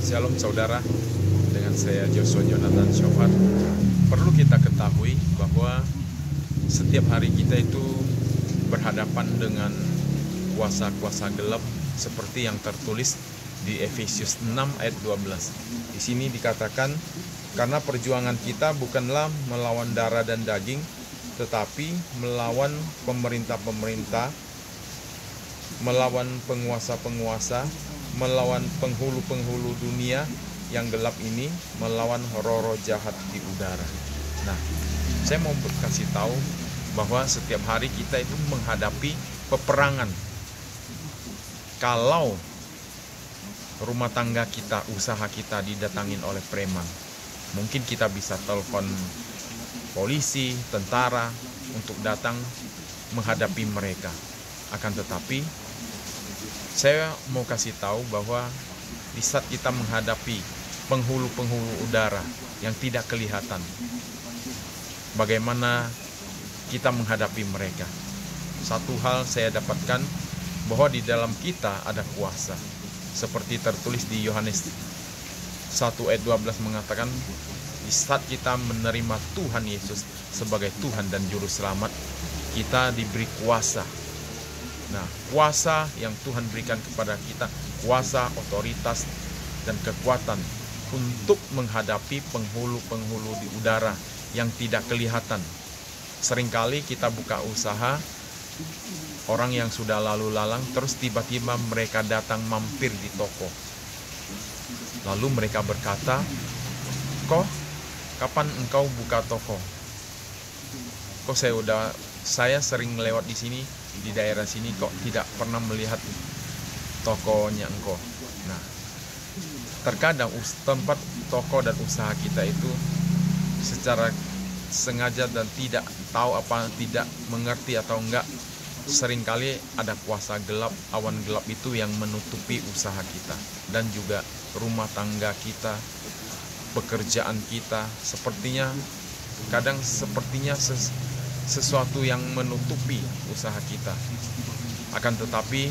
Shalom saudara, dengan saya Joshua Jonathan Shofar. Perlu kita ketahui bahwa setiap hari kita itu berhadapan dengan kuasa-kuasa gelap seperti yang tertulis di Efesius 6 ayat 12. Di sini dikatakan, karena perjuangan kita bukanlah melawan darah dan daging, tetapi melawan pemerintah-pemerintah, melawan penguasa-penguasa, melawan penghulu-penghulu dunia yang gelap ini, melawan roh-roh jahat di udara. Nah, saya mau kasih tahu bahwa setiap hari kita itu menghadapi peperangan. Kalau rumah tangga kita, usaha kita didatangin oleh preman, mungkin kita bisa telepon polisi, tentara untuk datang menghadapi mereka. Akan tetapi saya mau kasih tahu bahwa di saat kita menghadapi penghulu-penghulu udara yang tidak kelihatan, bagaimana kita menghadapi mereka? Satu hal saya dapatkan, bahwa di dalam kita ada kuasa. Seperti tertulis di Yohanes 1 ayat 12 mengatakan, di saat kita menerima Tuhan Yesus sebagai Tuhan dan Juru Selamat, kita diberi kuasa. Nah, kuasa yang Tuhan berikan kepada kita, kuasa, otoritas, dan kekuatan untuk menghadapi penghulu-penghulu di udara yang tidak kelihatan. Seringkali kita buka usaha, orang yang sudah lalu lalang, terus tiba-tiba mereka datang mampir di toko. Lalu mereka berkata, "Kok, kapan engkau buka toko? Kok saya sering lewat di sini, di daerah sini, kok tidak pernah melihat tokonya engkau." Nah, terkadang tempat toko dan usaha kita itu secara sengaja dan tidak tahu apa, tidak mengerti atau enggak, seringkali ada kuasa gelap, awan gelap itu yang menutupi usaha kita dan juga rumah tangga kita, pekerjaan kita. Sepertinya sesuatu yang menutupi usaha kita. Akan tetapi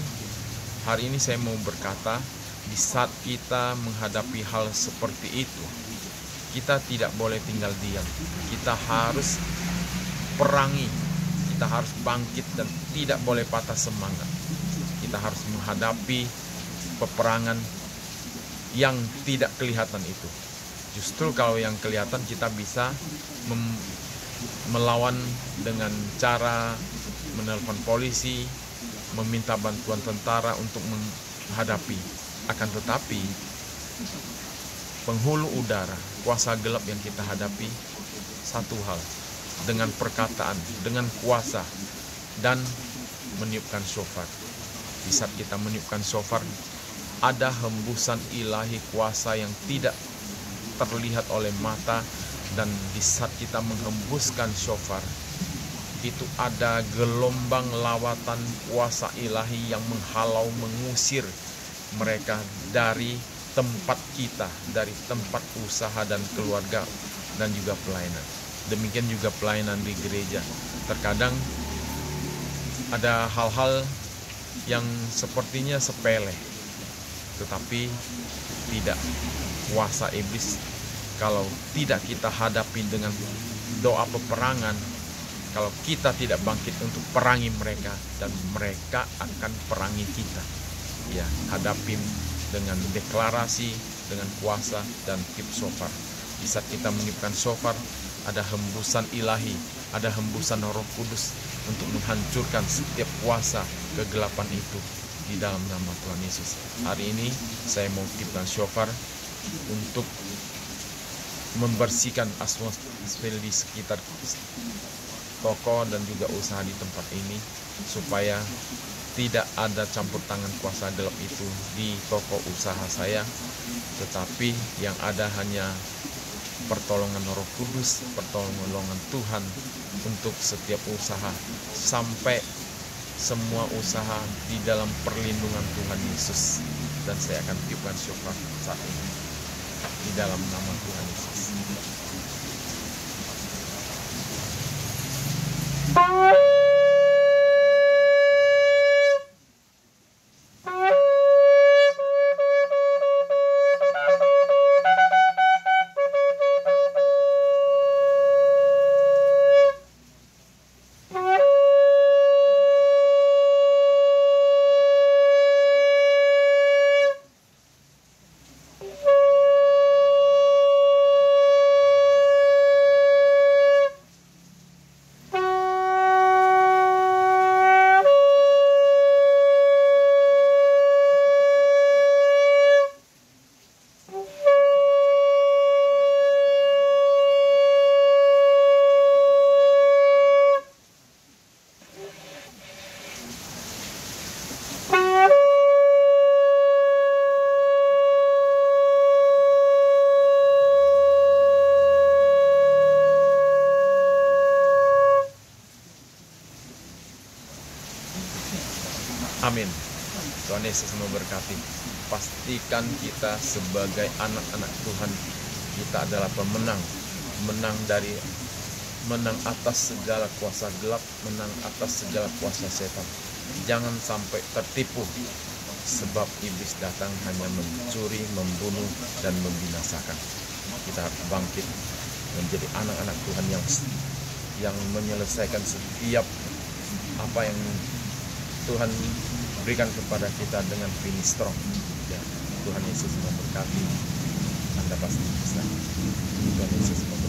hari ini saya mau berkata, di saat kita menghadapi hal seperti itu, kita tidak boleh tinggal diam. Kita harus perangi, kita harus bangkit dan tidak boleh patah semangat. Kita harus menghadapi peperangan yang tidak kelihatan itu. Justru kalau yang kelihatan kita bisa melawan dengan cara menelpon polisi, meminta bantuan tentara untuk menghadapi. Akan tetapi penghulu udara, kuasa gelap yang kita hadapi, satu hal, dengan perkataan, dengan kuasa, dan meniupkan shofar. Di saat kita meniupkan shofar, ada hembusan ilahi kuasa yang tidak terlihat oleh mata. Dan di saat kita menghembuskan shofar, itu ada gelombang lawatan kuasa ilahi yang menghalau, mengusir mereka dari tempat kita, dari tempat usaha dan keluarga dan juga pelayanan. Demikian juga pelayanan di gereja. Terkadang ada hal-hal yang sepertinya sepele, tetapi tidak. Kuasa iblis, kalau tidak kita hadapi dengan doa peperangan, kalau kita tidak bangkit untuk perangi mereka, dan mereka akan perangi kita. Ya, hadapi dengan deklarasi, dengan kuasa dan tiup shofar. Di saat kita meniupkan shofar, ada hembusan ilahi, ada hembusan Roh Kudus untuk menghancurkan setiap kuasa kegelapan itu di dalam nama Tuhan Yesus. Hari ini saya mau tiupkan shofar untuk membersihkan atmosfer di sekitar toko dan juga usaha di tempat ini, supaya tidak ada campur tangan kuasa gelap itu di toko usaha saya, tetapi yang ada hanya pertolongan Roh Kudus, pertolongan Tuhan untuk setiap usaha, sampai semua usaha di dalam perlindungan Tuhan Yesus. Dan saya akan tiupkan shofar saat ini di dalam nama Tuhan Yesus. Amin. Tuhan Yesus memberkati. Pastikan kita sebagai anak-anak Tuhan, kita adalah pemenang. Menang atas segala kuasa gelap, menang atas segala kuasa setan. Jangan sampai tertipu, sebab iblis datang hanya mencuri, membunuh, dan membinasakan. Kita harus bangkit menjadi anak-anak Tuhan yang menyelesaikan setiap apa yang Tuhan berikan kepada kita dengan finish strong. Ya, Tuhan Yesus memberkati. Anda pasti bisa. Tuhan Yesus memberkati.